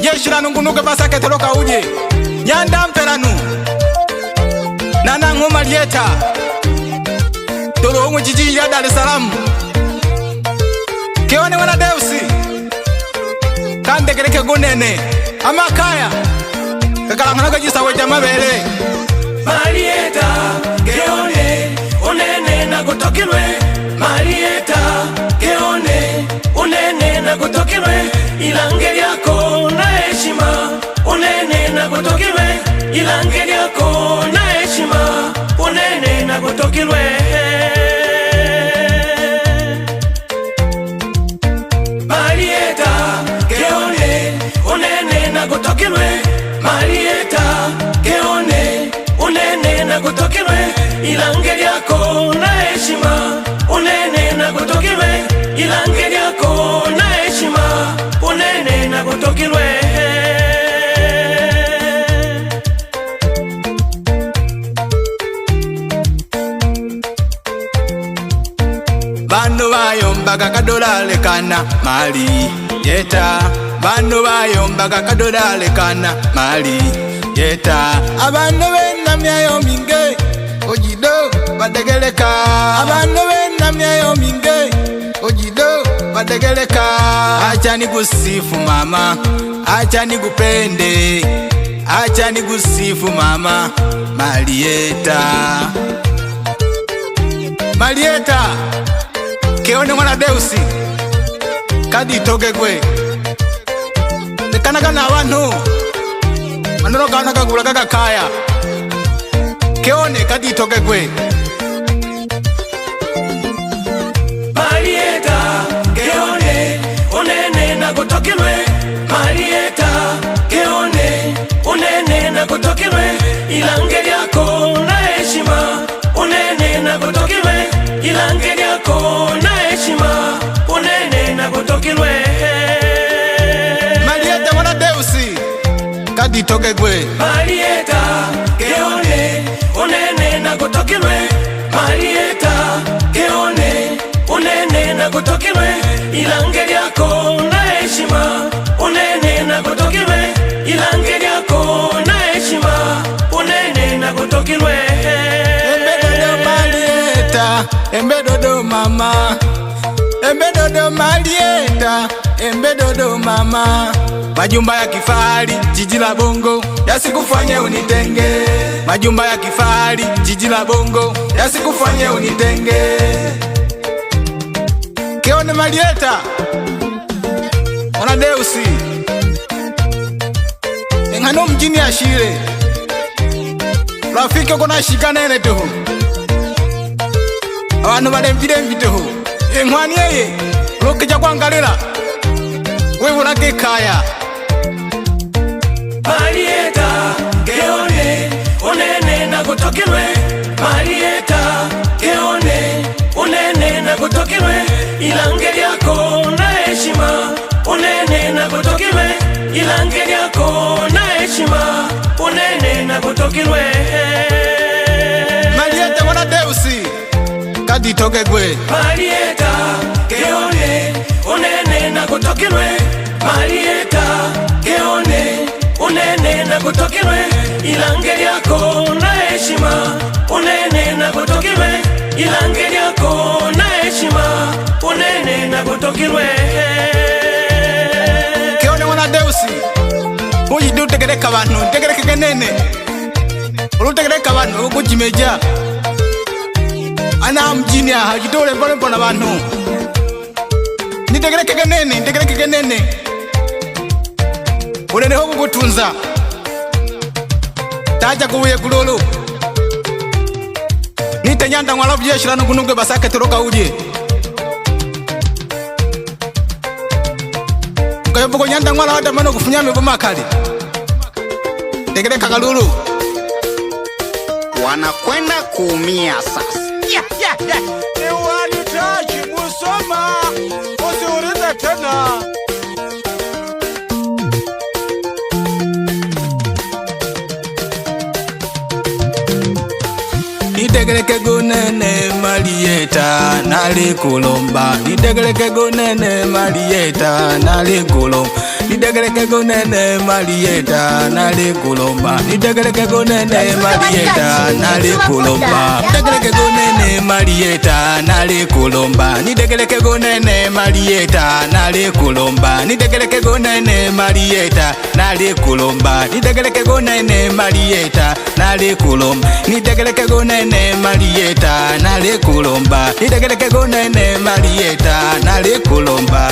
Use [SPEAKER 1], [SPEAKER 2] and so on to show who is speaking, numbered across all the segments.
[SPEAKER 1] Yeshira nungunuke basake teroka uje Nyanda mperanu Nana ngoma lieta Tolo ungu jiji ya Dar es Salaam Keone wana deusi Kande kereke gunene Ama kaya Kakalanganaga jisa weja mabele
[SPEAKER 2] Marieta Keone Unene na kutokilwe Marieta Keone Unene na kutokilwe Ilange yako na heshima Unene na kutokilwe Ilange yako na heshima Unene na kutokilwe Marieta Keone Unene na kutokilwe Marieta Keone Unene na kutokilwe Ilange yako na heshima Unene na kutokilwe Ilange yako na heshima Unene na kutokilwe
[SPEAKER 1] Bano bayombaga kadolale kana Marieta Bano bayombaga kadolale kana Marieta Abano benamyayo minge Ojido badegeleka Abano benamyayo minge Ojido badegeleka Acha nikusifu mama Acha nikupende Acha nikusifu mama Marieta Marieta Keone mwana deusi Kadi itoke kwe Nekanaga na wanu Manoro kanaka kulagaga kaya Keone kadi itoke kwe
[SPEAKER 2] Marieta Keone Unene na kutokilwe Marieta Keone Unene na kutokilwe Ilange yako na heshima Unene na kutokilwe Ilange yako na heshima Unene na kutokilwe
[SPEAKER 1] Marieta mwana deusi Kadi itoke kwe
[SPEAKER 2] Marieta Keone Unene na kutokilwe Marieta Keone Unene na kutokilwe Ilange yako na heshima Unene na kutokilwe Ilange yako na heshima Unene na kutokilwe
[SPEAKER 1] Embedodo Marieta Embedodo mama Embedodo Marieta Embedodo mama Majumba ya kifahari jiji la Bongo Yasikufanye unitenge Majumba ya kifahari jiji la Bongo Yasikufanye unitenge Keone Marieta Mwana deusi Engano mjini ya shire Rafiki ukona shika nene tuhu Awanu bade mjide mjituhu Engwani yeye Rukeja kwa ngalila Wewe lake kaya
[SPEAKER 2] Marieta Keone Unene na kutokilwe Marieta Keone Unene na kutokilwe Ilange yako na heshima Unene na kutokilwe Ilange yako na heshima Unene na kutokilwe
[SPEAKER 1] Marieta mwana deusi Kadi itoke kwe
[SPEAKER 2] Marieta Keone Unene na kutokilwe Marieta Keone Unene na kutokilwe Ilange yako na heshima Unene na kutokilwe Ilange yako na heshima Unene na kutokilwe
[SPEAKER 1] Keone mwana deusi Ujidu tegereka wanu Tegereke kenene Ulu tegereka wanu Ukujimeja Ana mjini aha Jitole mbole mbona wanu Nitegereke kenene Nitegereke kenene Unene hoku kutunza Taja kuwe kululu Nite nyanda mwalafu Yeshira nungunuke basake teroka uje Mkayofuko nyanda mwala wata mano kufunyame bumakali Tegereka kalulu
[SPEAKER 3] Wanakwenda kuumia sasa.
[SPEAKER 4] Iwanitaji musoma usiulize tena.
[SPEAKER 1] Nitegereke gunene Marieta nali kulomba Nitegereke gunene Marieta nali kulomba nitegereke kunene Marieta nali kulomba, nitegereke kunene Marieta nali kulomba, nitegereke kunene Marieta nali kulomba, nitegereke kunene Marieta nali kulomba, nitegereke kunene Marieta nali kulomba, nitegereke kunene Marieta nali kulomba, nitegereke kunene Marieta nali kulomba, nitegereke kunene Marieta nali kulomba.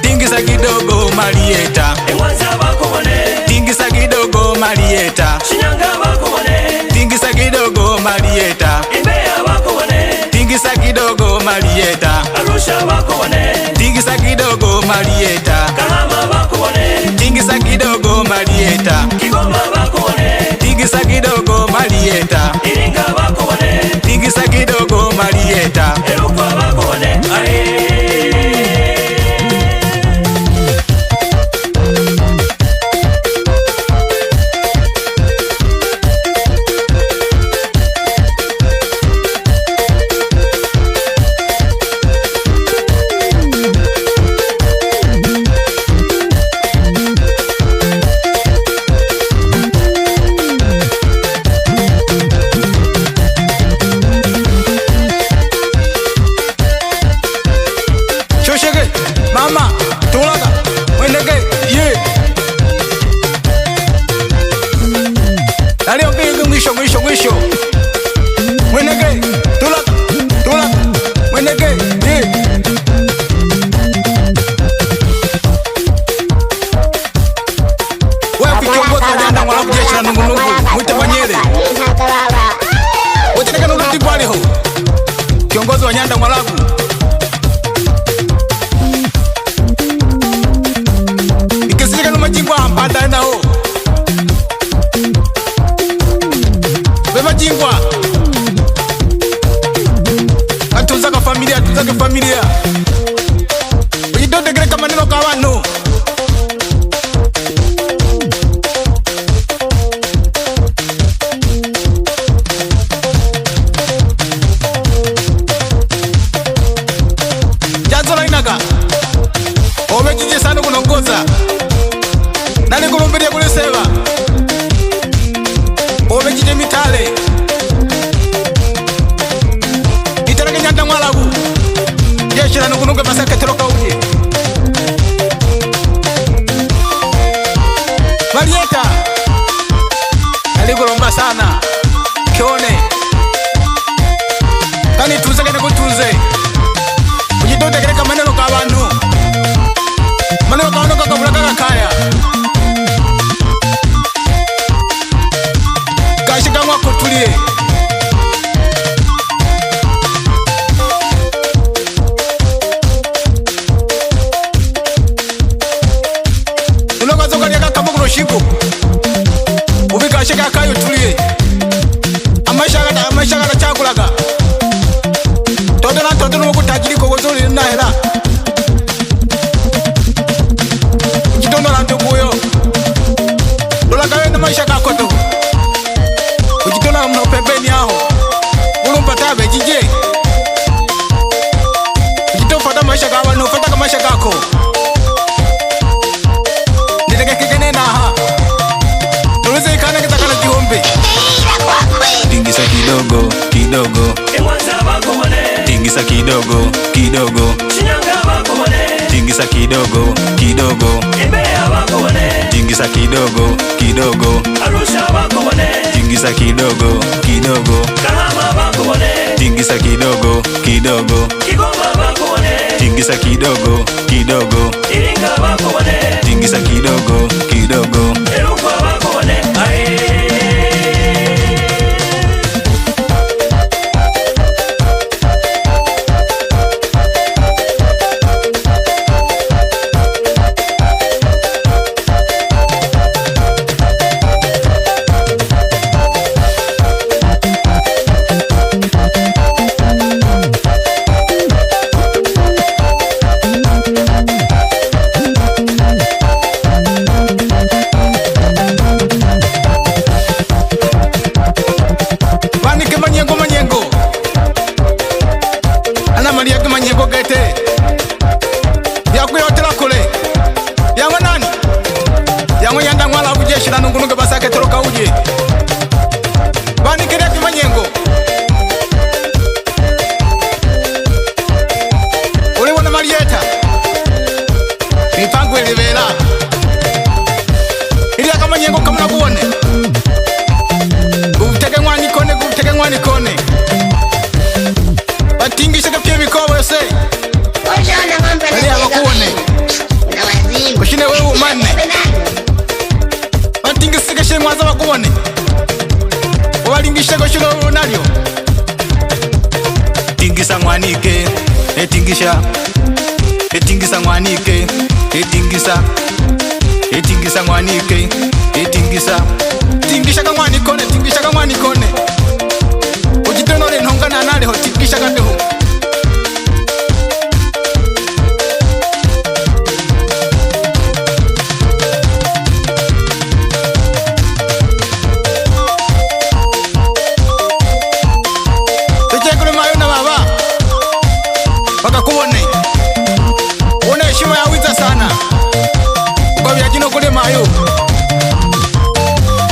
[SPEAKER 1] Tingisa kidogo Marieta,
[SPEAKER 2] Mwanza bakubone,
[SPEAKER 1] tingisa kidogo Marieta,
[SPEAKER 2] Shinyanga bakubone,
[SPEAKER 1] tingisa kidogo Marieta,
[SPEAKER 2] Mbeya bakubone,
[SPEAKER 1] tingisa kidogo Marieta,
[SPEAKER 2] Arusha bakubone,
[SPEAKER 1] tingisa kidogo Marieta,
[SPEAKER 2] Kahama bakubone,
[SPEAKER 1] tingisa kidogo Marieta,
[SPEAKER 2] Kigoma bakubone,
[SPEAKER 1] tingisa kidogo Marieta,
[SPEAKER 2] Iringa bakubone,
[SPEAKER 1] tingisa kidogo Marieta.
[SPEAKER 2] Rukwa bakubone.
[SPEAKER 1] Shoshege, mama, tulaga, wenege, ye. Nalio kige mwisho. Wenege, tulaga, wenege, ye. Wewe kiongozi wa janda wala kujeshi na nungunungu, mwite Wanyere. Weteka nuluti kwali ho. Kiongozi wa Nyanda Mwalabu. Ikisika numa jingwa mpanda nao. Beba jingwa. Atuzaka familia. Ujitote gereka maneno kawano. Jazola inaga. Omejije sana kunongoza. Nani kulumbiria kuliseva. Omejije mitale. Itarake Nyanda Mwalabu. Jeshi la nungunungu masaka teroka uje. Marieta. Alikulomba sana. Kione. Kani tuze kene kutuze. Ujitote gereka maneno kwa bantu. Maneno kwa bantu kakabulaka kaya. Kashika mwako tulie. Uloka zoka liya kakamu kuroshiko. Ubika shika kayo tulie. Amaisha gata chakulaga. Toto na mukutajiri ko gozoli na hera. Kitondo la nduguyo. Dola kawe na maisha kakoto. Ujitola mna pembeni yao. Ulumpa tabe jije. Ujitofata maisha kawa no fata maisha kako. Nitake kikene na ha. Tuweze ikana kitakana jihombe. Tingisa kidogo.
[SPEAKER 2] Mwanza bakubone,
[SPEAKER 1] Tingisa kidogo.
[SPEAKER 2] Shinyanga bakubone,
[SPEAKER 1] Tingisa kidogo.
[SPEAKER 2] Mbeya bakubone,
[SPEAKER 1] Tingisa kidogo.
[SPEAKER 2] Arusha bakubone,
[SPEAKER 1] Tingisa kidogo.
[SPEAKER 2] Kahama bakubone,
[SPEAKER 1] Tingisa kidogo.
[SPEAKER 2] Kigoma bakubone,
[SPEAKER 1] Tingisa kidogo.
[SPEAKER 2] Iringa bakubone,
[SPEAKER 1] Tingisa kidogo.
[SPEAKER 2] Rukwa bakubone.
[SPEAKER 1] Atingisha kapia mikoba yose.
[SPEAKER 5] Oshana ng'ombe na
[SPEAKER 1] Wale hawakuone.
[SPEAKER 5] na wazimu.
[SPEAKER 1] Kushine wewe umane. Atingisha kashe mwaza wakuone. Walingisha koshilo nalyo. Tingisa mwanike, etingisha. Etingisa mwanike, etingisa. Etingisa mwanike, etingisa. Tingisha kamwani kone, tingisha kamwani kone. Ujitonore nhonga na nale ho tingisha kateho. Tejekule mayo na baba. Bakakuone. One heshima ya wiza sana. Kwa vyajino kule mayo.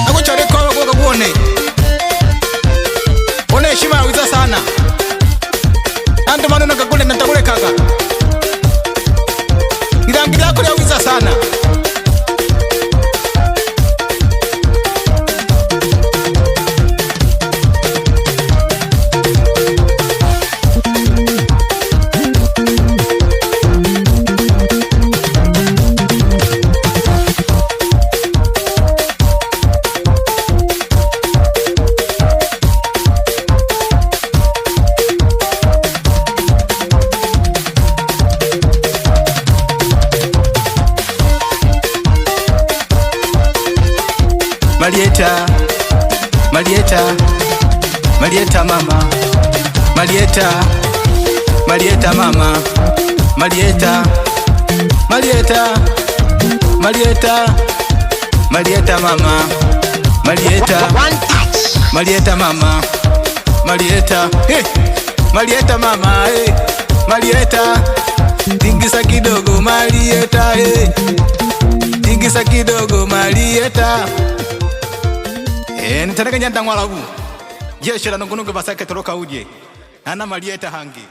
[SPEAKER 1] Nakuchare kwa bakakuone. One heshima ya wiza sana. Anto maneno kakule natakule kaka. Ngirangira kule ya wiza sana. Marieta, Marieta, Marieta mama, Marieta, Marieta mama, Marieta, Marieta, Marieta, Marieta mama, Marieta,
[SPEAKER 3] One touch.
[SPEAKER 1] Marieta mama, Marieta, hey, Marieta mama, hey, Marieta, tingisa kidogo Marieta, hey, tingisa kidogo Marieta. Nitaneka nyanda ngwalabu. Jeshe la nungunungu basake toroka uje. Ana Marieta hangi.